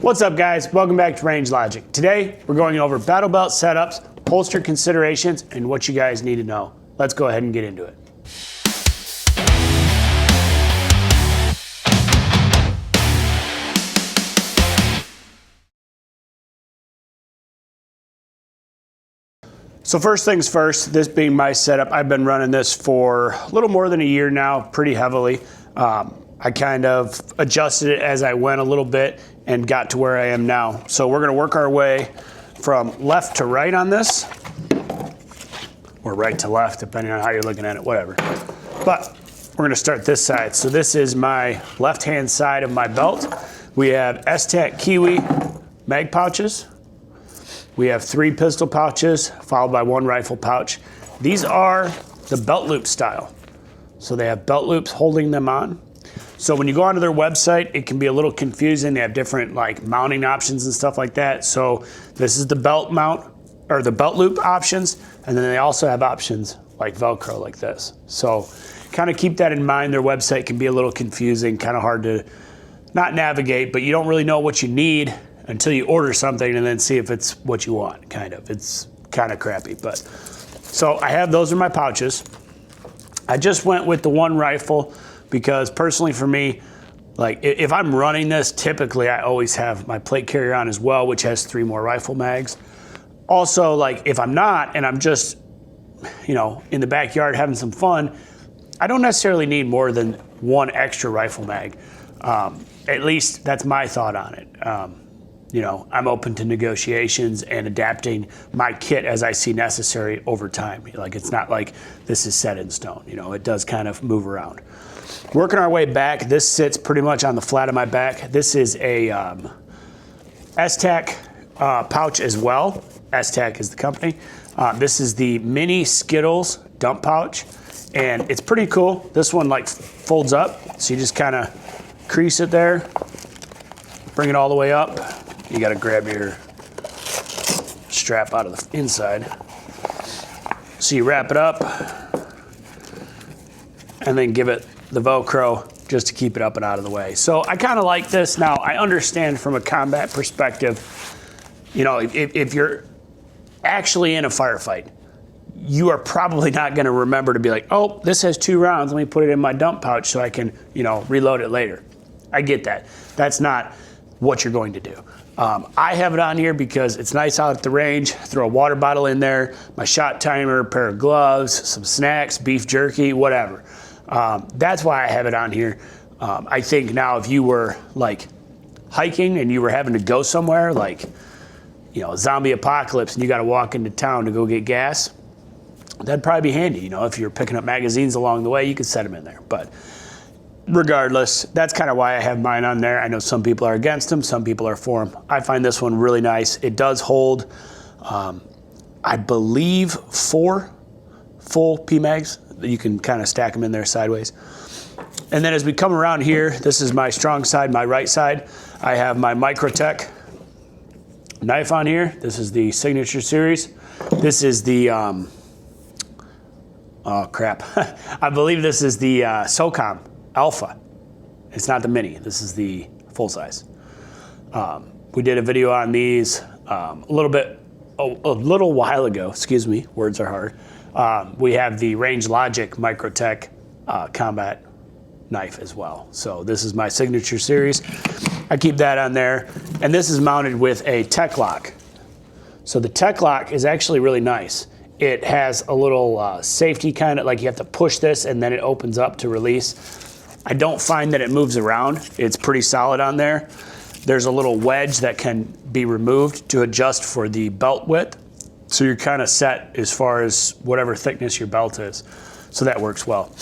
What's up, guys? Welcome back to Range Logic. Today, we're going over battle belt setups, holster considerations, and what you guys need to know. Let's go ahead and get into it. So first things first, this being my setup, I've been running this for a little more than a year now, pretty heavily. I kind of adjusted it as I went a little bit and got to where I am now. So we're gonna work our way from left to right on this, or right to left, depending on how you're looking at it, whatever. But we're gonna start this side. So this is my left-hand side of my belt. We have S-Tac Kiwi mag pouches. We have 3 pistol pouches, followed by 1 rifle pouch. These are the belt loop style. So they have belt loops holding them on. So when you go onto their website, it can be a little confusing. They have different like mounting options and stuff like that. So this is the belt mount, or the belt loop options. And then they also have options like Velcro like this. So kind of keep that in mind. Their website can be a little confusing, kind of hard to not navigate, but you don't really know what you need until you order something and then see if it's what you want, kind of. It's kind of crappy, but. So I have those in my pouches. I just went with the 1 rifle because personally for me, like if I'm running this, typically I always have my plate carrier on as well, which has 3 more rifle mags. Also, like if I'm not and I'm just, you know, in the backyard having some fun, I don't necessarily need more than 1 extra rifle mag. At least that's my thought on it. You know, I'm open to negotiations and adapting my kit as I see necessary over time. Like it's not like this is set in stone, you know, it does kind of move around. Working our way back, this sits pretty much on the flat of my back. This is a S-Tac pouch as well. S-Tac is the company. This is the mini Skittles dump pouch, and it's pretty cool. This one like folds up, so you just kind of crease it there, bring it all the way up. You gotta grab your strap out of the inside. So you wrap it up and then give it the Velcro just to keep it up and out of the way. So I kind of like this. Now I understand from a combat perspective, you know, if you're actually in a firefight, you are probably not gonna remember to be like, oh, this has 2 rounds, let me put it in my dump pouch so I can, you know, reload it later. I get that. That's not what you're going to do. I have it on here because it's nice out at the range. Throw a water bottle in there, my shot timer, a pair of gloves, some snacks, beef jerky, whatever. That's why I have it on here. I think now if you were like hiking and you were having to go somewhere, like, you know, zombie apocalypse, and you got to walk into town to go get gas, that'd probably be handy. You know, if you're picking up magazines along the way, you could set them in there. But regardless, that's kind of why I have mine on there. I know some people are against them, some people are for them. I find this one really nice. It does hold, I believe, 4 full PMags. You can kind of stack them in there sideways. And then as we come around here, this is my strong side, my right side. I have my Microtech knife on here. This is the Signature Series. This is the, oh crap. I believe this is the SOCOM Alpha. It's not the mini, this is the full size. We did a video on these a little while ago, excuse me, words are hard. We have the Range Logic Microtech combat knife as well. So this is my Signature Series. I keep that on there. And this is mounted with a Tech Lock. So the Tech Lock is actually really nice. It has a little safety kind of, like you have to push this and then it opens up to release. I don't find that it moves around. It's pretty solid on there. There's a little wedge that can be removed to adjust for the belt width. So you're kind of set as far as whatever thickness your belt is. So that works well.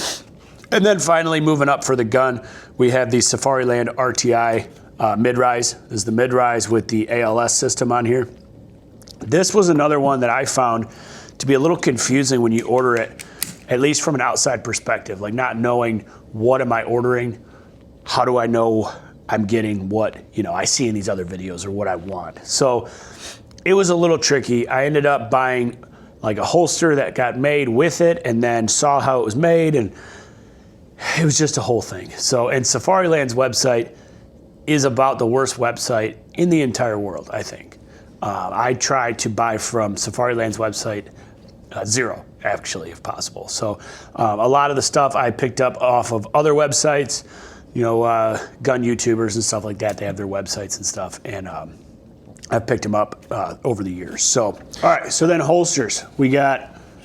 And then finally, moving up for the gun, we have the Safariland RTI mid-rise. This is the mid-rise with the ALS system on here. This was another one that I found to be a little confusing when you order it, at least from an outside perspective, like not knowing what am I ordering, how do I know I'm getting what, you know, I see in these other videos or what I want. So it was a little tricky. I ended up buying like a holster that got made with it and then saw how it was made, and it was just a whole thing. So, and Safariland's website is about the worst website in the entire world, I think. I try to buy from Safariland's website zero, actually, if possible. So a lot of the stuff I picked up off of other websites, you know, gun YouTubers and stuff like that. They have their websites and stuff, and I've picked them up over the years. So, all right, so then holsters.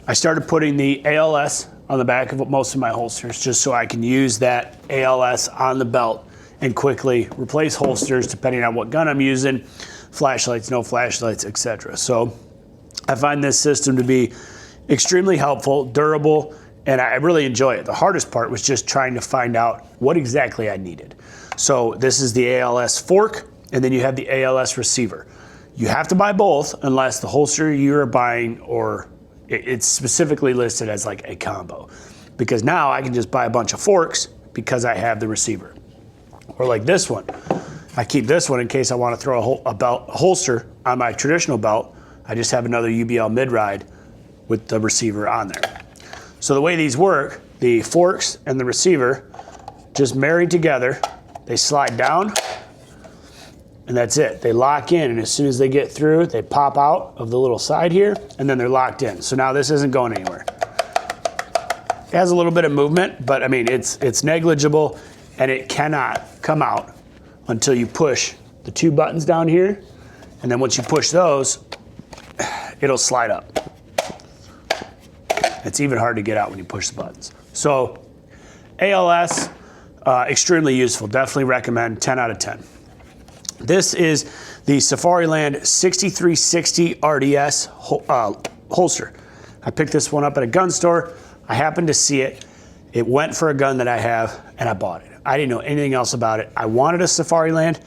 I started putting the ALS on the back of most of my holsters just so I can use that ALS on the belt and quickly replace holsters depending on what gun I'm using, flashlights, no flashlights, etc. So I find this system to be extremely helpful, durable, and I really enjoy it. The hardest part was just trying to find out what exactly I needed. So this is the ALS fork, and then you have the ALS receiver. You have to buy both unless the holster you're buying, or it's specifically listed as like a combo. Because now I can just buy a bunch of forks because I have the receiver. Or like this one. I keep this one in case I want to throw a holster on my traditional belt. I just have another UBL mid-ride with the receiver on there. So the way these work, the forks and the receiver just married together. They slide down, and that's it. They lock in, and as soon as they get through, they pop out of the little side here, and then they're locked in. So now this isn't going anywhere. It has a little bit of movement, but I mean, it's negligible, and it cannot come out until you push the two buttons down here, and then once you push those, it'll slide up. It's even hard to get out when you push the buttons. So ALS, extremely useful. Definitely recommend, 10 out of 10. This is the Safariland 6360 RDS holster. I picked this one up at a gun store. I happened to see it. It went for a gun that I have, and I bought it. I didn't know anything else about it. I wanted a Safariland,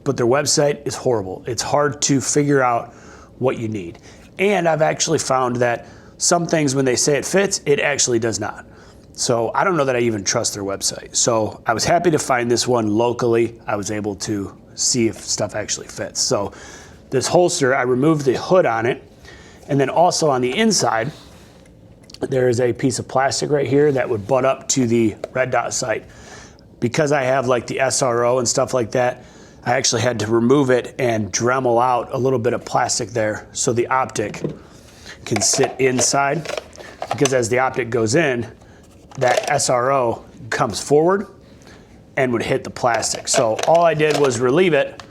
but their website is horrible. It's hard to figure out what you need. And I've actually found that some things, when they say it fits, it actually does not. So I don't know that I even trust their website. So I was happy to find this one locally. I was able to see if stuff actually fits. So this holster, I removed the hood on it. And then also on the inside, there is a piece of plastic right here that would butt up to the red dot sight. Because I have like the SRO and stuff like that, I actually had to remove it and Dremel out a little bit of plastic there so the optic can sit inside, because as the optic goes in, that SRO comes forward and would hit the plastic. So all I did was relieve it,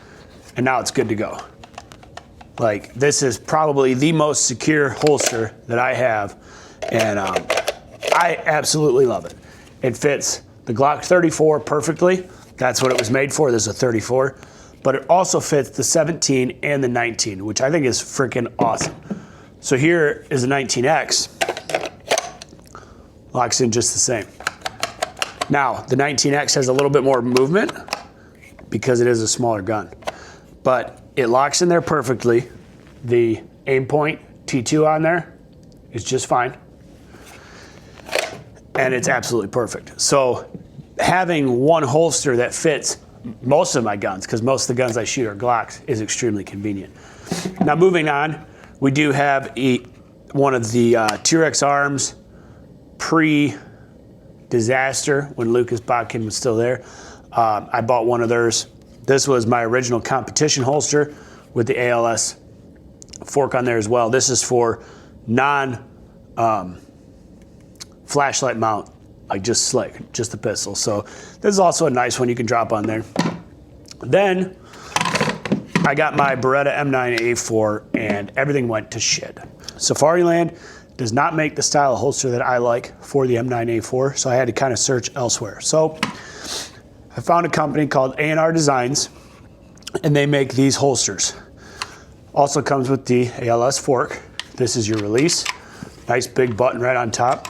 and now it's good to go. Like, this is probably the most secure holster that I have, and I absolutely love it. It fits the Glock 34 perfectly. That's what it was made for. This is a 34. But it also fits the 17 and the 19, which I think is freaking awesome. So here is a 19X. Locks in just the same. Now, the 19X has a little bit more movement because it is a smaller gun. But it locks in there perfectly. The aim point T2 on there is just fine. And it's absolutely perfect. So having one holster that fits most of my guns, because most of the guns I shoot are Glocks, is extremely convenient. Now moving on, we do have one of the T-Rex arms pre-disaster when Lucas Botkin was still there. I bought one of theirs. This was my original competition holster with the ALS fork on there as well. This is for flashlight mount, like just the pistol. So this is also a nice one you can drop on there. Then I got my Beretta M9A4 and everything went to shit. Safariland does not make the style of holster that I like for the M9A4, so I had to kind of search elsewhere. So I found a company called A&R Designs, and they make these holsters. Also comes with the ALS fork. This is your release. Nice big button right on top.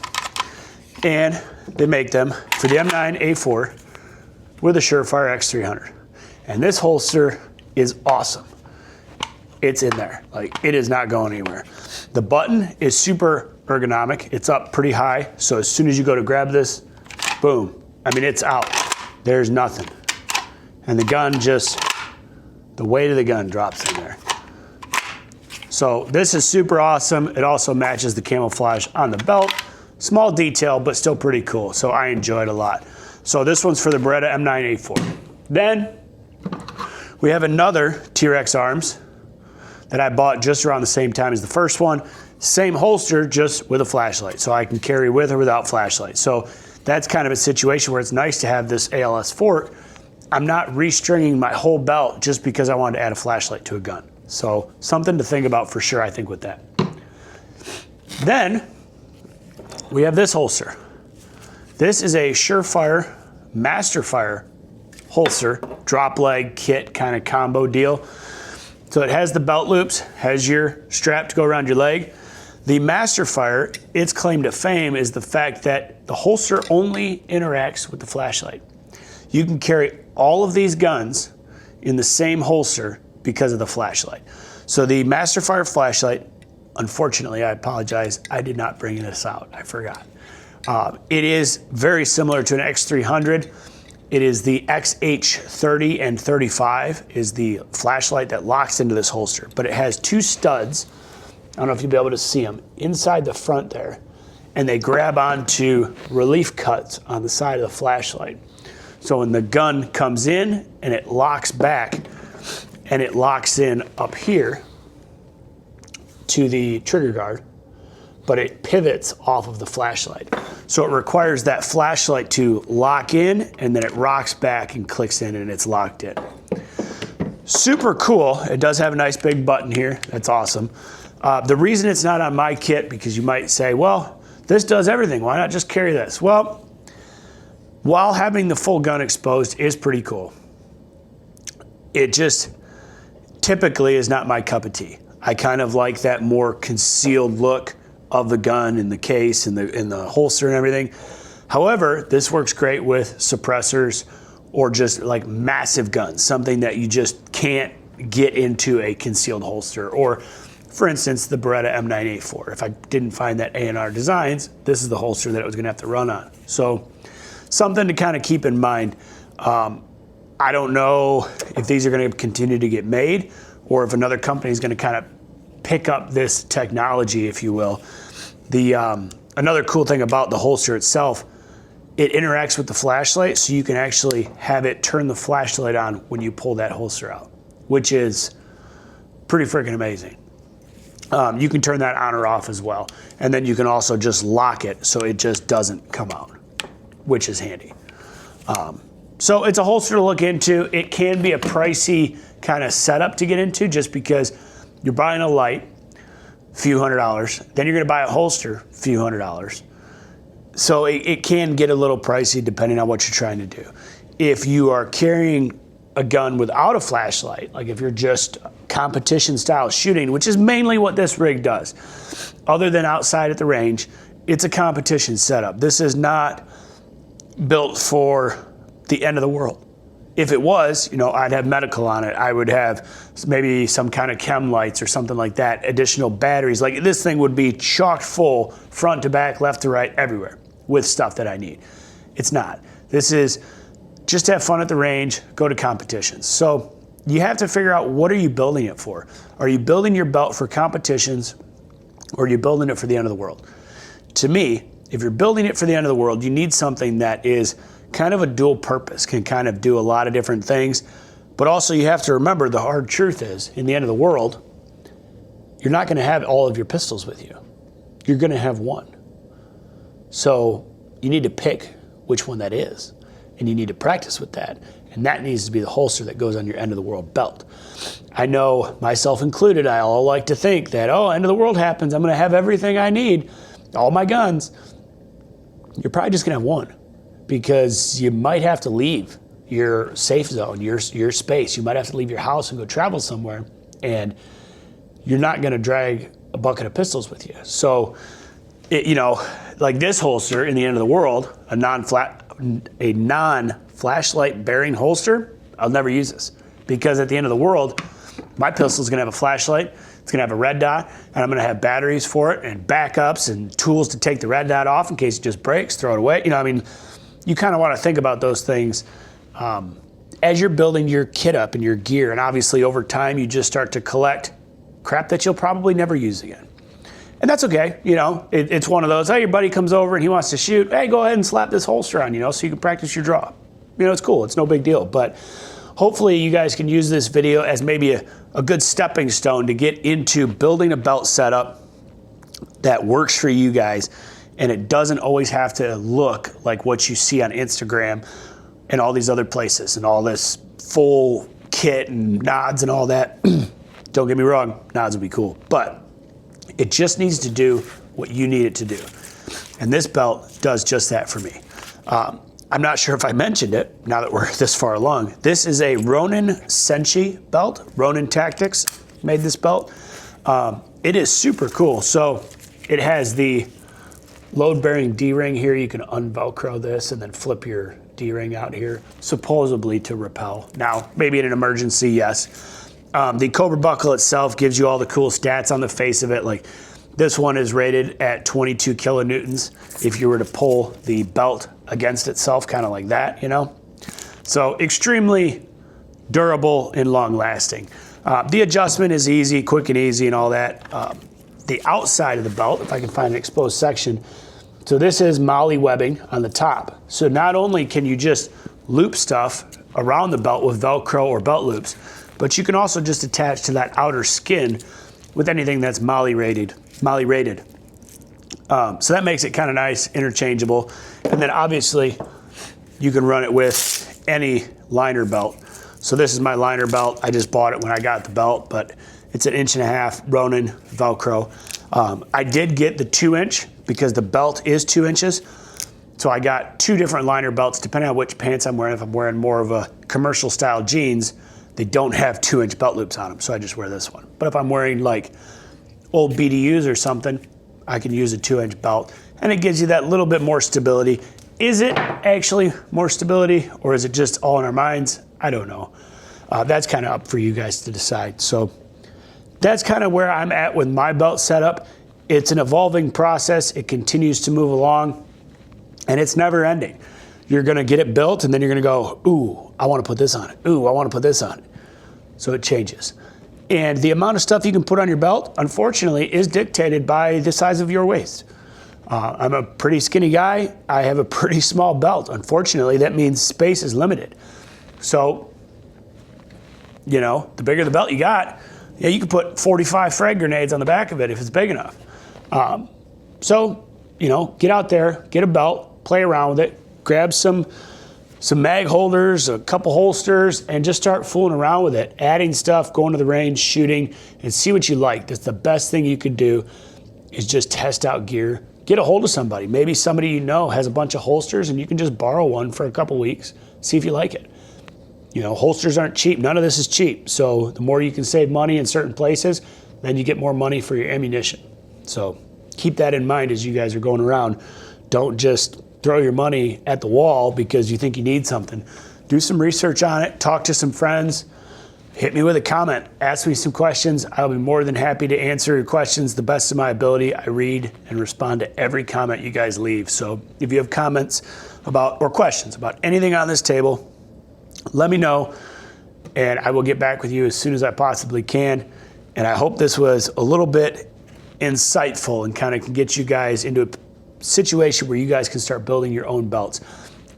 And they make them for the M9A4 with a Surefire X300. And this holster is awesome. It's in there. Like, it is not going anywhere. The button is super ergonomic. It's up pretty high. So as soon as you go to grab this, boom. I mean, it's out. There's nothing. And the gun the weight of the gun drops in there. So this is super awesome. It also matches the camouflage on the belt. Small detail, but still pretty cool. So I enjoyed it a lot. So this one's for the Beretta M9A4. Then We have another T-Rex arms that I bought just around the same time as the first one. Same holster, just with a flashlight. So I can carry with or without flashlight. So that's kind of a situation where it's nice to have this ALS fork. I'm not restringing my whole belt just because I wanted to add a flashlight to a gun. So something to think about for sure, I think, with that. Then we have this holster. This is a Surefire Masterfire holster, drop leg kit kind of combo deal. So it has the belt loops, has your strap to go around your leg. The Masterfire, its claim to fame is the fact that the holster only interacts with the flashlight. You can carry all of these guns in the same holster because of the flashlight. So the Masterfire flashlight, unfortunately, I apologize, I did not bring this out, I forgot. It is very similar to an X300. It is the XH30 and 35 is the flashlight that locks into this holster, but it has two studs, I don't know if you'll be able to see them, inside the front there, and they grab onto relief cuts on the side of the flashlight. So when the gun comes in and it locks back, and it locks in up here to the trigger guard, but it pivots off of the flashlight. So it requires that flashlight to lock in, and then it rocks back and clicks in and it's locked in. Super cool. It does have a nice big button here. That's awesome. The reason it's not on my kit, because you might say, well, this does everything. Why not just carry this? Well, while having the full gun exposed is pretty cool, it just typically is not my cup of tea. I kind of like that more concealed look of the gun in the case and the holster and everything. However, this works great with suppressors or just like massive guns, something that you just can't get into a concealed holster. Or for instance, the Beretta M9A4. If I didn't find that A&R Designs, this is the holster that it was gonna have to run on. So something to kind of keep in mind. I don't know if these are gonna continue to get made or if another company is gonna kind of pick up this technology, if you will. Another cool thing about the holster itself, it interacts with the flashlight, so you can actually have it turn the flashlight on when you pull that holster out, which is pretty freaking amazing. You can turn that on or off as well. And then you can also just lock it so it just doesn't come out, which is handy. So it's a holster to look into. It can be a pricey kind of setup to get into just because you're buying a light, few $100s, then you're gonna buy a holster, few $100s. So it can get a little pricey depending on what you're trying to do. If you are carrying a gun without a flashlight, like if you're just competition style shooting, which is mainly what this rig does, other than outside at the range, it's a competition setup. This is not built for the end of the world. If it was, you know, I'd have medical on it. I would have maybe some kind of chem lights or something like that, additional batteries. Like this thing would be chock full, front to back, left to right, everywhere with stuff that I need. It's not. This is just to have fun at the range, go to competitions. So you have to figure out, what are you building it for? Are you building your belt for competitions, or are you building it for the end of the world? To me, if you're building it for the end of the world, you need something that is kind of a dual purpose, can kind of do a lot of different things. But also you have to remember, the hard truth is, in the end of the world, you're not gonna have all of your pistols with you. You're gonna have one. So you need to pick which one that is, and you need to practice with that. And that needs to be the holster that goes on your end of the world belt. I know, myself included, I all like to think that, oh, end of the world happens, I'm gonna have everything I need, all my guns. You're probably just gonna have one, because you might have to leave your safe zone, your space. You might have to leave your house and go travel somewhere, and you're not gonna drag a bucket of pistols with you. So, you know, like this holster in the end of the world, a non-flashlight bearing holster, I'll never use this, because at the end of the world, my pistol's gonna have a flashlight, it's gonna have a red dot, and I'm gonna have batteries for it and backups and tools to take the red dot off in case it just breaks, throw it away. You know, I mean, you kind of want to think about those things as you're building your kit up and your gear. And obviously over time, you just start to collect crap that you'll probably never use again. And that's okay. You know, it's one of those, hey, your buddy comes over and he wants to shoot. Hey, go ahead and slap this holster on, you know, so you can practice your draw. You know, it's cool. It's no big deal. But hopefully you guys can use this video as maybe a good stepping stone to get into building a belt setup that works for you guys, and it doesn't always have to look like what you see on Instagram and all these other places and all this full kit and nods and all that. Don't get me wrong, nods would be cool, but it just needs to do what you need it to do. And this belt does just that for me. I'm not sure if I mentioned it now that we're this far along. This is a Ronin senshi belt. Ronin Tactics made this belt. It is super cool. So it has the load-bearing D-ring here. You can unvelcro this and then flip your D-ring out here, supposedly to repel. Now, maybe in an emergency, yes. The Cobra buckle itself gives you all the cool stats on the face of it. Like this one is rated at 22 kilonewtons if you were to pull the belt against itself, kind of like that, you know? So extremely durable and long lasting. The adjustment is easy, quick and easy and all that. The outside of the belt, if I can find an exposed section, so this is molly webbing on the top. So not only can you just loop stuff around the belt with Velcro or belt loops, but you can also just attach to that outer skin with anything that's molly rated. So that makes it kind of nice, interchangeable. And then obviously you can run it with any liner belt. So this is my liner belt. I just bought it when I got the belt, but it's an 1.5 inch Ronin Velcro. I did get the 2-inch because the belt is 2 inches. So I got 2 different liner belts depending on which pants I'm wearing. If I'm wearing more of a commercial style jeans, they don't have 2-inch belt loops on them. So I just wear this one. But if I'm wearing like old BDUs or something, I can use a 2-inch belt and it gives you that little bit more stability. Is it actually more stability or is it just all in our minds? I don't know. That's kind of up for you guys to decide. So that's kind of where I'm at with my belt setup. It's an evolving process. It continues to move along and it's never ending. You're gonna get it built and then you're gonna go, ooh, I wanna put this on it. Ooh, I wanna put this on it. So it changes. And the amount of stuff you can put on your belt, unfortunately, is dictated by the size of your waist. I'm a pretty skinny guy. I have a pretty small belt. Unfortunately, that means space is limited. So, you know, the bigger the belt you got, yeah, you can put 45 frag grenades on the back of it if it's big enough. So, you know, get out there, get a belt, play around with it, grab some mag holders, a couple holsters, and just start fooling around with it. Adding stuff, going to the range, shooting, and see what you like. That's the best thing you could do is just test out gear. Get a hold of somebody. Maybe somebody you know has a bunch of holsters and you can just borrow one for a couple weeks, see if you like it. You know, holsters aren't cheap. None of this is cheap. So the more you can save money in certain places, then you get more money for your ammunition. So keep that in mind as you guys are going around. Don't just throw your money at the wall because you think you need something. Do some research on it, talk to some friends, hit me with a comment, ask me some questions. I'll be more than happy to answer your questions the best of my ability. I read and respond to every comment you guys leave. So if you have comments about or questions about anything on this table, let me know and I will get back with you as soon as I possibly can. And I hope this was a little bit insightful and kind of can get you guys into a situation where you guys can start building your own belts.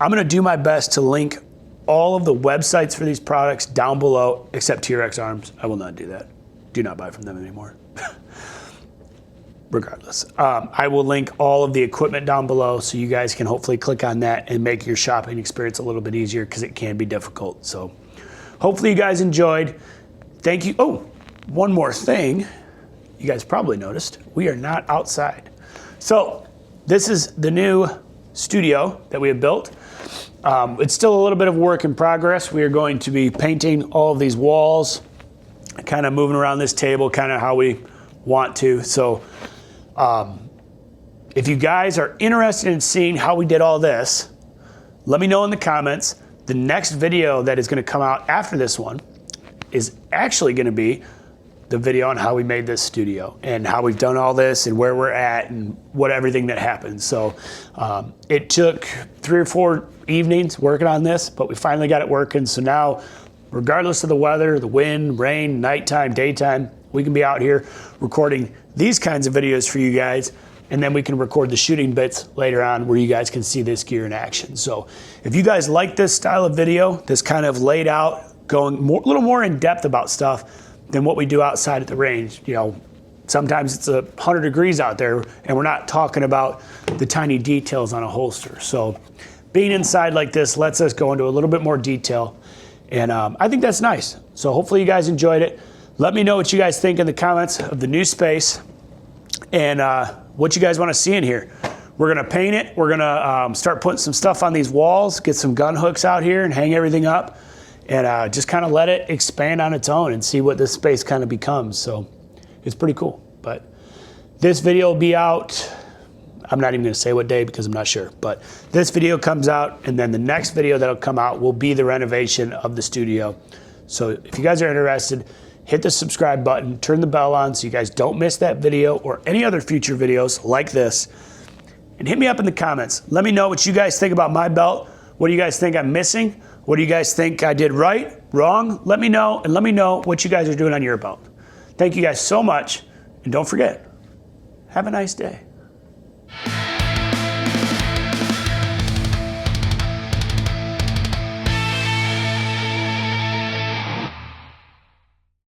I'm gonna do my best to link all of the websites for these products down below, except TRX Arms. I will not do that. Do not buy from them anymore. Regardless, I will link all of the equipment down below so you guys can hopefully click on that and make your shopping experience a little bit easier because it can be difficult. So hopefully you guys enjoyed. Thank you. Oh, one more thing. You guys probably noticed, we are not outside. So this is the new studio that we have built. It's still a little bit of work in progress. We are going to be painting all of these walls, kind of moving around this table, kind of how we want to. So if you guys are interested in seeing how we did all this, let me know in the comments. The next video that is going to come out after this one is actually going to be the video on how we made this studio and how we've done all this and where we're at and what everything that happened. So it took 3 or 4 evenings working on this, but we finally got it working. So now, regardless of the weather, the wind, rain, nighttime, daytime, we can be out here recording these kinds of videos for you guys, and then we can record the shooting bits later on where you guys can see this gear in action. So if you guys like this style of video, this kind of laid out going a little more in depth about stuff than what we do outside at the range. You know, sometimes it's 100 degrees out there and we're not talking about the tiny details on a holster. So being inside like this lets us go into a little bit more detail. And I think that's nice. So hopefully you guys enjoyed it. Let me know what you guys think in the comments of the new space and what you guys want to see in here. We're gonna paint it. We're gonna start putting some stuff on these walls, get some gun hooks out here and hang everything up, and just kind of let it expand on its own and see what this space kind of becomes. So it's pretty cool. But this video will be out, I'm not even gonna say what day because I'm not sure, but this video comes out, and then the next video that'll come out will be the renovation of the studio. So if you guys are interested, hit the subscribe button, turn the bell on so you guys don't miss that video or any other future videos like this. And hit me up in the comments. Let me know what you guys think about my belt. What do you guys think I'm missing? What do you guys think I did right, wrong? Let me know, and let me know what you guys are doing on your belt. Thank you guys so much, and don't forget, have a nice day.